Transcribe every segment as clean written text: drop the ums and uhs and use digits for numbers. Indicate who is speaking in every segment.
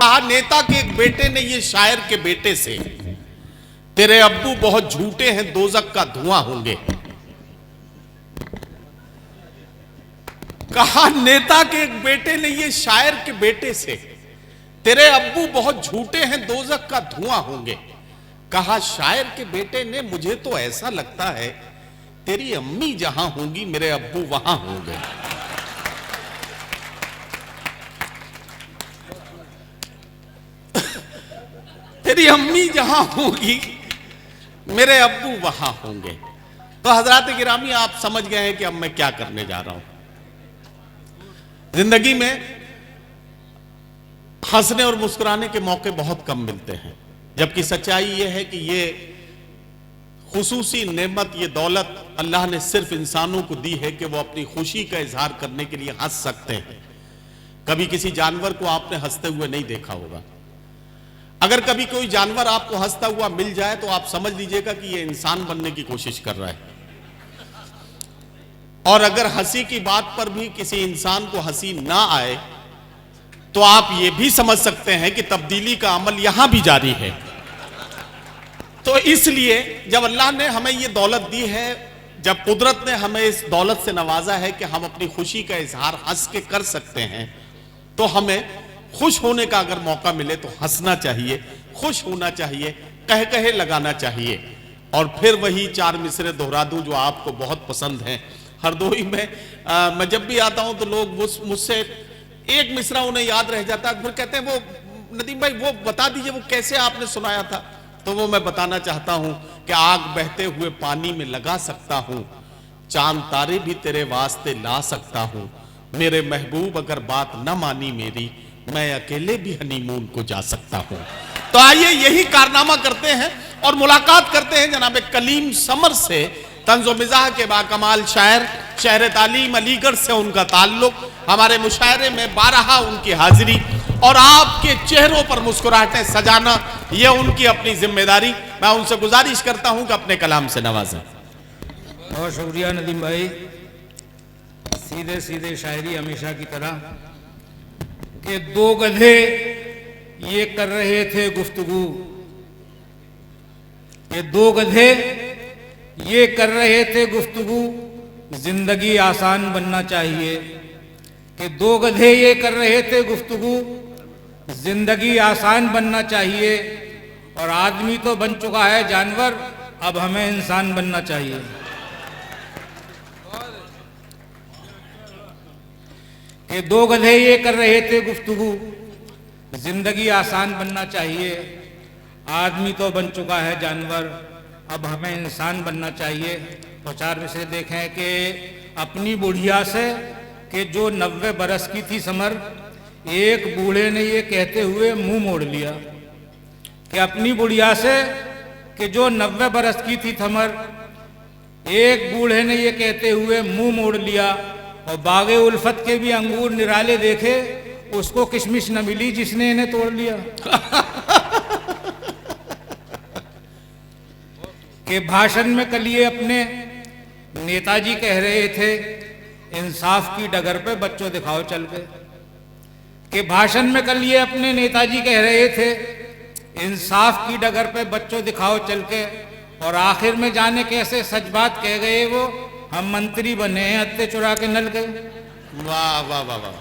Speaker 1: कहा नेता के एक बेटे ने ये शायर के बेटे से, तेरे अब्बू बहुत झूठे हैं, दोजक का धुआं होंगे। कहा नेता के एक बेटे ने ये शायर के बेटे से, तेरे अब्बू बहुत झूठे हैं, दोजक का धुआं होंगे। कहा शायर के बेटे ने, मुझे तो ऐसा लगता है तेरी अम्मी जहां होंगी मेरे अब्बू वहां होंगे। तेरी अम्मी जहां होगी मेरे अब्बू वहां होंगे। तो हजरात गिरामी, आप समझ गए हैं कि अब मैं क्या करने जा रहा हूं। जिंदगी में हंसने और मुस्कुराने के मौके बहुत कम मिलते हैं, जबकि सच्चाई यह है कि ये खुसूसी नेमत, ये दौलत अल्लाह ने सिर्फ इंसानों को दी है कि वो अपनी खुशी का इजहार करने के लिए हंस सकते हैं। कभी किसी जानवर को आपने हंसते हुए नहीं देखा होगा। अगर कभी कोई जानवर आपको हंसता हुआ मिल जाए तो आप समझ लीजिएगा कि ये इंसान बनने की कोशिश कर रहा है। और अगर हंसी की बात पर भी किसी इंसान को हंसी ना आए तो आप ये भी समझ सकते हैं कि तब्दीली का अमल यहां भी जारी है। तो इसलिए जब अल्लाह ने हमें ये दौलत दी है, जब कुदरत ने हमें इस दौलत से नवाजा है कि हम अपनी खुशी का इजहार हंस के कर सकते हैं, तो हमें खुश होने का अगर मौका मिले तो हंसना चाहिए, खुश होना चाहिए, कह कहे लगाना चाहिए। और फिर वही चार मिसरे दोहरा दूं जो आपको बहुत पसंद हैं। हरदोई में मैं जब भी आता हूं तो लोग मुझसे एक मिसरा उन्हें याद रह जाता है, फिर कहते हैं वो नदीम भाई वो बता दीजिए वो कैसे आपने सुनाया था। तो वो मैं बताना चाहता हूं कि आग बहते हुए पानी में लगा सकता हूं, चांद तारे भी तेरे वास्ते ला सकता हूं, मेरे महबूब अगर बात न मानी मेरी, मैं अकेले भी हनीमून को जा सकता हूं। तो आइए यही कारनामा करते हैं और मुलाकात करते हैं जनाब कलीम समर से, तंज़ो मिज़ाह के बाकमाल शायर, शहर तालीम अलीगढ़ से उनका ताल्लुक, हमारे मुशायरे में बारहा उनकी हाजिरी और आपके चेहरों पर मुस्कुराहटें सजाना, यह उनकी अपनी जिम्मेदारी। मैं उनसे गुजारिश करता हूं कि अपने कलाम से नवाजें।
Speaker 2: बहुत शुक्रिया नदीम भाई। सीधे सीधे शायरी हमेशा की तरह कि दो गधे ये कर रहे थे गुफ्तगू, कि दो गधे ये कर रहे थे गुफ्तगू, जिंदगी आसान बनना चाहिए। कि दो गधे ये कर रहे थे गुफ्तगू, जिंदगी आसान बनना चाहिए। और आदमी तो बन चुका है जानवर, अब हमें इंसान बनना चाहिए। कि दो गधे ये कर रहे थे गुफ्तगू, जिंदगी आसान बनना चाहिए। आदमी तो बन चुका है जानवर, अब हमें इंसान बनना चाहिए। प्रचार में से देखें कि अपनी बुढ़िया से कि जो 90 बरस की थी समर, एक बूढ़े ने ये कहते हुए मुंह मोड़ लिया। कि अपनी बुढ़िया से कि जो 90 बरस की थी समर, एक बूढ़े ने ये कहते हुए मुंह मोड़ लिया। और बागे उल्फत के भी अंगूर निराले देखे, उसको किशमिश न मिली जिसने इन्हें तोड़ लिया। कि भाषण में कल ये अपने नेताजी कह रहे थे, इंसाफ की डगर पे बच्चों दिखाओ चल के। कि भाषण में कल ये अपने नेताजी कह रहे थे, इंसाफ की डगर पे बच्चों दिखाओ चल के। और आखिर में जाने कैसे सच बात कह गए वो, हम मंत्री बने हैं अत्ते चुरा के नल के।
Speaker 1: वाह वाह वाह वाह।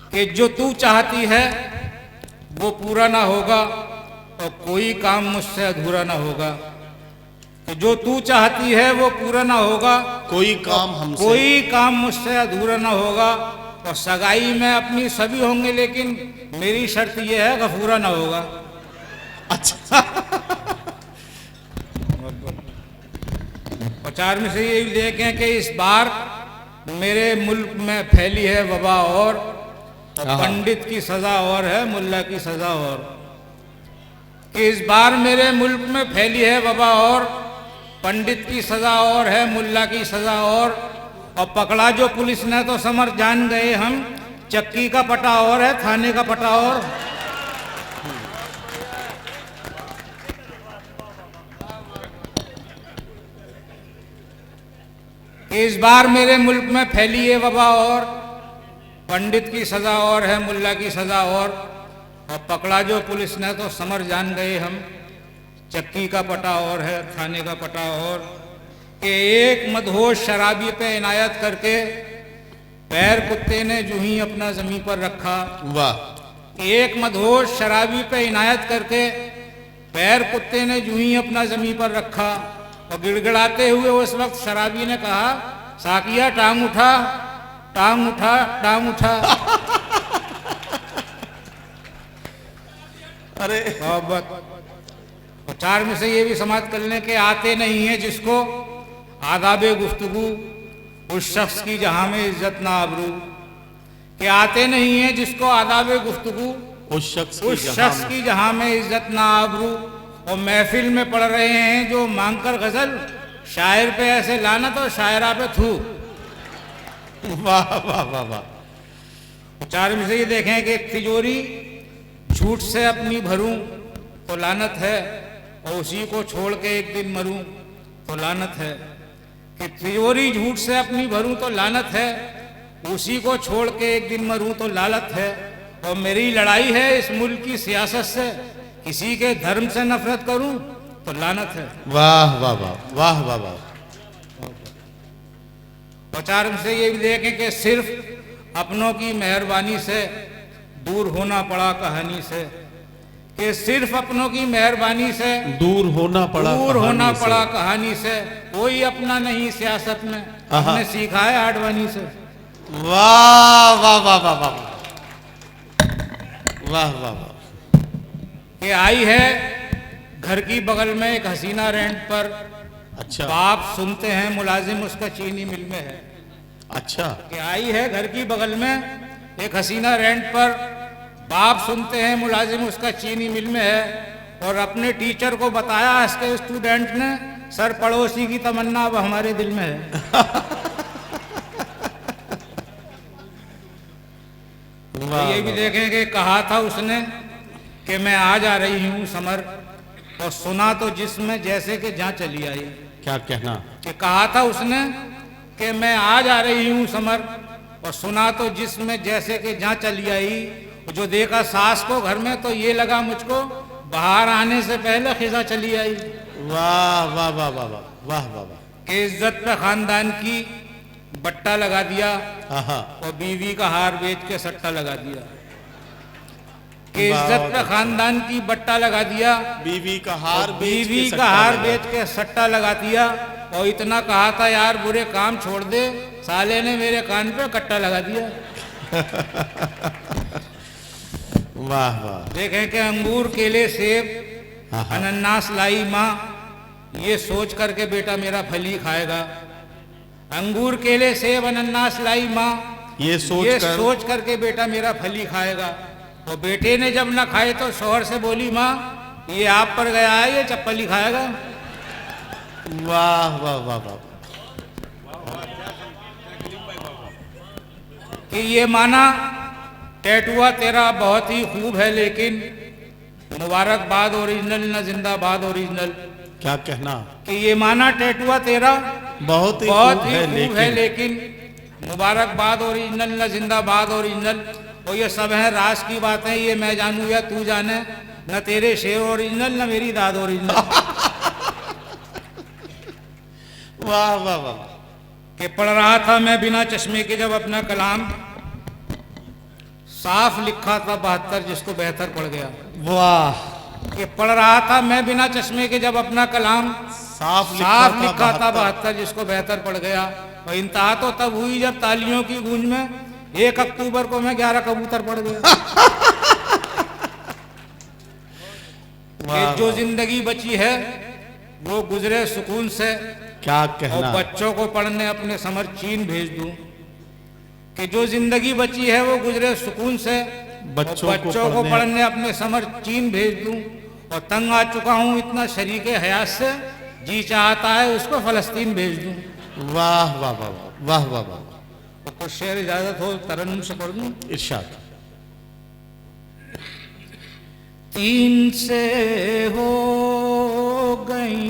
Speaker 2: कि जो तू चाहती है वो पूरा ना होगा, और कोई काम मुझसे अधूरा ना होगा। कि जो तू चाहती है वो पूरा ना होगा,
Speaker 1: कोई काम
Speaker 2: मुझसे अधूरा ना होगा। और सगाई में अपनी सभी होंगे, लेकिन मेरी शर्त यह है गफूरा ना होगा।
Speaker 1: अच्छा।
Speaker 2: प्रचार में से यही देखें कि इस बार मेरे मुल्क में फैली है वबा और पंडित की सजा और है मुल्ला की सजा और। कि इस बार मेरे मुल्क में फैली है वबा और पंडित की सजा और है मुल्ला की सजा और पकड़ा जो पुलिस ने तो समर जान गए हम, चक्की का पटा और है थाने का पटा और। इस बार मेरे मुल्क में फैली है वबा और पंडित की सजा और है, मुल्ला की सजा और पकड़ा जो पुलिस ने तो समर जान गए हम। चक्की का पटा और है, थाने का पटा और। कि एक मदहोश शराबी पे इनायत करके पैर कुत्ते ने जूं ही अपना जमीन पर रखा।
Speaker 1: वाह।
Speaker 2: एक मदहोश शराबी पे इनायत करके पैर कुत्ते ने जूं ही अपना जमीन पर रखा। और गिड़गिड़ाते हुए उस वक्त शराबी ने कहा, साकिया टांग उठा, टांग उठा, टांग उठा।
Speaker 1: अरे
Speaker 2: चार में से ये भी समाज कर लें कि आते नहीं है जिसको आदाबे गुफ्तगू उस शख्स की जहां में इज्जत ना आबरू। कि आते नहीं है जिसको आदाबे गुफ्तगू
Speaker 1: उस शख्स
Speaker 2: की जहां में इज्जत ना आबरू। और महफिल में पढ़ रहे हैं जो मांगकर गजल, शायर पे ऐसे लानत और शायरा पे थू।
Speaker 1: वाह वाह वाह वाह।
Speaker 2: चार में से ये देखें कि तिजोरी झूठ से अपनी भरूं तो लानत है, और उसी को छोड़ के एक दिन मरूं तो लानत है। कि तिजोरी झूठ से अपनी भरूं तो लानत है, उसी को छोड़ के एक दिन मरूं तो लानत है। और मेरी लड़ाई है इस मुल्क की सियासत से, किसी के धर्म से नफरत करूं तो लानत है।
Speaker 1: वाह वाह वाह वाह वाह वाह।
Speaker 2: और चार में से ये भी देखें कि सिर्फ अपनों की मेहरबानी से दूर होना पड़ा कहानी से। कि सिर्फ अपनों की मेहरबानी से
Speaker 1: दूर होना पड़ा
Speaker 2: कहानी से। कोई अपना नहीं सियासत में, हमने सीखा है आडवाणी से।
Speaker 1: वाह वाह वाह वाह वाह वाह वाह वाह।
Speaker 2: कि आई है घर की बगल में एक हसीना रेंट पर।
Speaker 1: अच्छा।
Speaker 2: बाप सुनते हैं मुलाजिम उसका चीनी मिल में है।
Speaker 1: अच्छा।
Speaker 2: कि आई है घर की बगल में एक हसीना रेंट पर, बाप सुनते हैं मुलाजिम उसका चीनी मिल में है। और अपने टीचर को बताया इसके स्टूडेंट ने, सर पड़ोसी की तमन्ना अब हमारे दिल में है। तो ये भी देखें कि कहा था उसने कि मैं आ जा रही हूँ समर, और सुना तो जिसमें जैसे कि जहाँ चली आई।
Speaker 1: क्या कहना।
Speaker 2: कि कहा था उसने कि मैं आ जा रही हूँ समर, और सुना तो जिसमें जैसे कि जहाँ चली आई। जो देखा सास को घर में तो ये लगा मुझको बाहर आने से पहले खिजा चली आई।
Speaker 1: वाह वाह वाह वाह वाह वाह वाह वाह।
Speaker 2: कि इज्जत पे खानदान की बट्टा लगा दिया, और बीवी का हार बेच के सट्टा लगा दिया। कि इज्जत पे खानदान की बट्टा लगा दिया,
Speaker 1: बीवी का हार
Speaker 2: बेच के सट्टा लगा दिया। और इतना कहा था यार बुरे काम छोड़ दे, साले ने मेरे कान पे कट्टा लगा दिया।
Speaker 1: वाह वाह।
Speaker 2: देखें कि अंगूर केले सेब अनन्नास लाई माँ, ये सोच करके बेटा मेरा फली खाएगा। अंगूर केले सेब अनन्नास लाई माँ,
Speaker 1: ये सोच
Speaker 2: करके बेटा मेरा फली खाएगा। और बेटे ने जब ना खाए तो शौहर से बोली, माँ ये आप पर गया है, ये चप्पल ही खाएगा।
Speaker 1: वाह वाह वाह वाह।
Speaker 2: कि ये माना टैटुआ तेरा बहुत ही खूब है, लेकिन मुबारकबाद ओरिजिनल न जिंदाबाद ओरिजिनल।
Speaker 1: क्या कहना।
Speaker 2: कि ये माना टैटुआ तेरा
Speaker 1: बहुत ही खूब है,
Speaker 2: लेकिन मुबारकबाद ओरिजिनल न जिंदाबाद ओरिजिनल। और ये सब है राज की बातें, ये मैं जानूं या तू जाने, न तेरे शेर ओरिजिनल न मेरी दाद ओरिजिनल।
Speaker 1: वाह वाह वाह।
Speaker 2: कि पढ़ रहा था मैं बिना चश्मे के जब अपना कलाम, साफ लिखा था 72 जिसको बेहतर पड़ गया।
Speaker 1: वाह।
Speaker 2: कि पढ़ रहा था मैं बिना चश्मे के जब अपना कलाम, साफ लिखा था 72 जिसको बेहतर पड़ गया। और इंतहा तो तब हुई जब तालियों की गूंज में 1 अक्टूबर को मैं 11 कबूतर पड़ गया। कि जो जिंदगी बची है वो गुजरे सुकून से,
Speaker 1: क्या कहना।
Speaker 2: और बच्चों को पढ़ने अपने समर चीन भेज दूं। कि जो जिंदगी बची है वो गुजरे सुकून से, बच्चों को पढ़ने अपने समर चीन भेज दूं। और तंग आ चुका हूं इतना शरीके हयात से, जी चाहता है उसको फलस्तीन भेज दूं।
Speaker 1: वाह वाह वाह वाह वाह वाह।
Speaker 2: तो कुछ शेर इजाजत हो तरन्नुम से पढ़ दूं।
Speaker 1: इरशाद।
Speaker 2: 3 से हो गई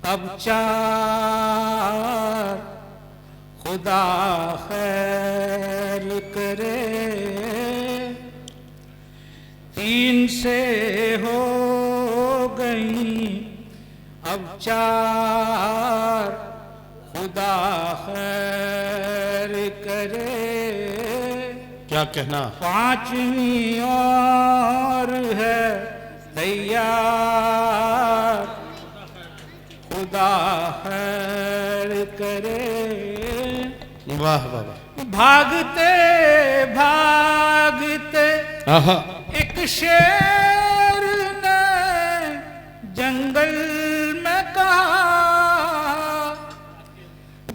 Speaker 2: अब 4, खुदा खैर करे, 3 से हो गई अब 4, खुदा खैर करे।
Speaker 1: क्या कहना?
Speaker 2: 5वीं और है तैयार, खुदा खैर करे।
Speaker 1: वाह वाह वाह।
Speaker 2: भागते भागते
Speaker 1: आहा।
Speaker 2: एक शेर ने जंगल में कहा,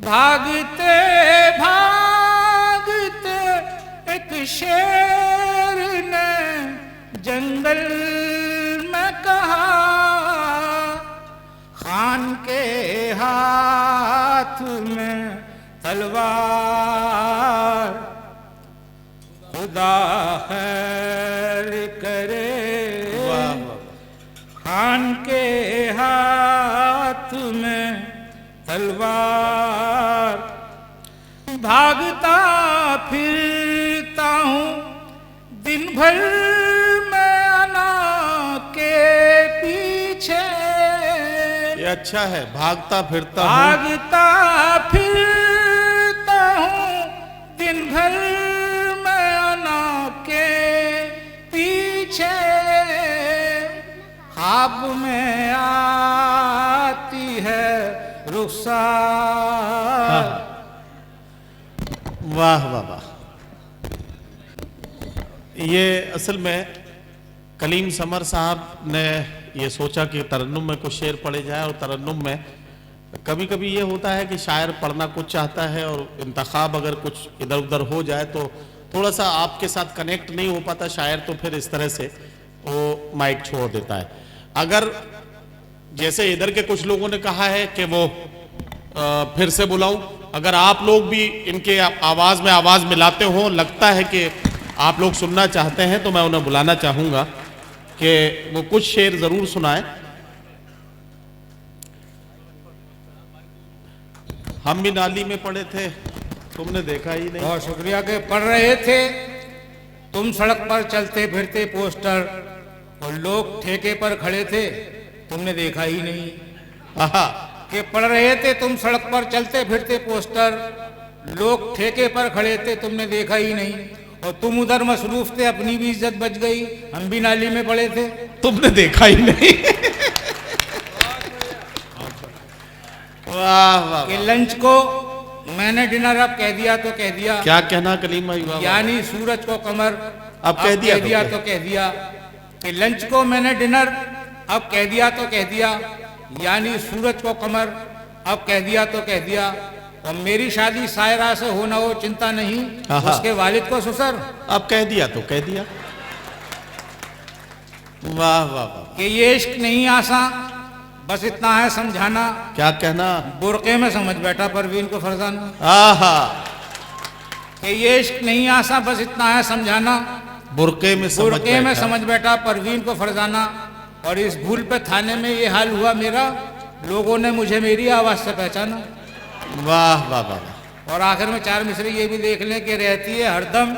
Speaker 2: भागते भागते एक शेर ने जंगल में कहा, खान के हाथ में तलवार, खुदा खैर करे।
Speaker 1: वाह।
Speaker 2: खान के हाथ में तलवार, भागता फिरता हूँ दिन भर मैं अना के पीछे।
Speaker 1: ये अच्छा है, भागता फिरता हूँ।
Speaker 2: भागता फिरता हूँ दिन भर मैं अना के पीछे, ख्वाब में आती है रुखसार।
Speaker 1: वाह वाह वाह। ये असल में कलीम समर साहब ने ये सोचा कि तरन्नुम में कुछ शेर पढ़े जाए, और तरन्नुम में कभी कभी ये होता है कि शायर पढ़ना कुछ चाहता है और इंतखाब अगर कुछ इधर उधर हो जाए तो थोड़ा सा आपके साथ कनेक्ट नहीं हो पाता शायर, तो फिर इस तरह से वो माइक छोड़ देता है। अगर जैसे इधर के कुछ लोगों ने कहा है कि वो फिर से बुलाऊं, अगर आप लोग भी इनके आवाज में आवाज मिलाते हो, लगता है कि आप लोग सुनना चाहते हैं, तो मैं उन्हें बुलाना चाहूंगा कि वो कुछ शेर जरूर सुनाएं। हम भी नाली में पड़े थे, तुमने देखा ही नहीं।
Speaker 2: बहुत शुक्रिया के पढ़ रहे थे तुम सड़क पर चलते फिरते पोस्टर, और लोग ठेके पर खड़े थे, तुमने देखा ही नहीं।
Speaker 1: आहा।
Speaker 2: कि पढ़ रहे थे तुम सड़क पर चलते फिरते पोस्टर, लोग ठेके पर खड़े थे, तुमने देखा ही नहीं। और तुम उधर मसरूफ थे, अपनी भी इज्जत बच गई, हम भी नाली में पड़े थे,
Speaker 1: तुमने देखा ही नहीं। वाह वाह।
Speaker 2: कि लंच को मैंने डिनर अब कह दिया तो कह दिया।
Speaker 1: क्या कहना कलीम भाई? वाह वाह।
Speaker 2: यानी सूरज को कमर
Speaker 1: अब कह दिया
Speaker 2: तो कह दिया। कि लंच को मैंने डिनर अब कह दिया तो कह दिया, यानी सूरज को कमर अब कह दिया तो कह दिया। और मेरी शादी सायरा से हो ना हो चिंता नहीं, उसके वालिद को ससुर
Speaker 1: अब कह दिया तो कह दिया। वाह वाह वाह।
Speaker 2: कि ये इश्क नहीं आसा, बस इतना है समझाना।
Speaker 1: क्या कहना?
Speaker 2: बुरके में समझ बैठा परवीन को फरजाना।
Speaker 1: आहा।
Speaker 2: कि ये इश्क नहीं आसा, बस इतना है समझाना।
Speaker 1: बुरके में
Speaker 2: समझ बैठा परवीन को फरजाना। और इस भूल पे थाने में ये हाल हुआ मेरा, लोगों ने मुझे मेरी आवाज से पहचाना।
Speaker 1: वाह वाह वाह।
Speaker 2: और आखिर में 4 मिसरे ये भी देख लें कि रहती है हरदम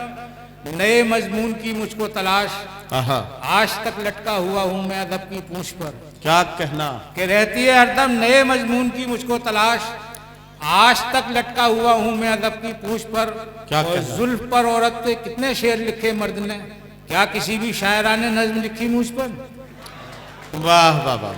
Speaker 2: नए मजमून की मुझको तलाश, आज तक लटका हुआ हूं मैं अदब की पूंछ पर।
Speaker 1: क्या कहना?
Speaker 2: कि रहती है हरदम नए मजमून की मुझको तलाश, आज तक लटका हुआ हूं मैं अदब की पूंछ पर।
Speaker 1: क्या
Speaker 2: और जुल्फ पर औरत पे कितने शेर लिखे मर्द ने, क्या किसी भी शायरा ने नज्म लिखी मुझ पर?
Speaker 1: वाह वाह वाह।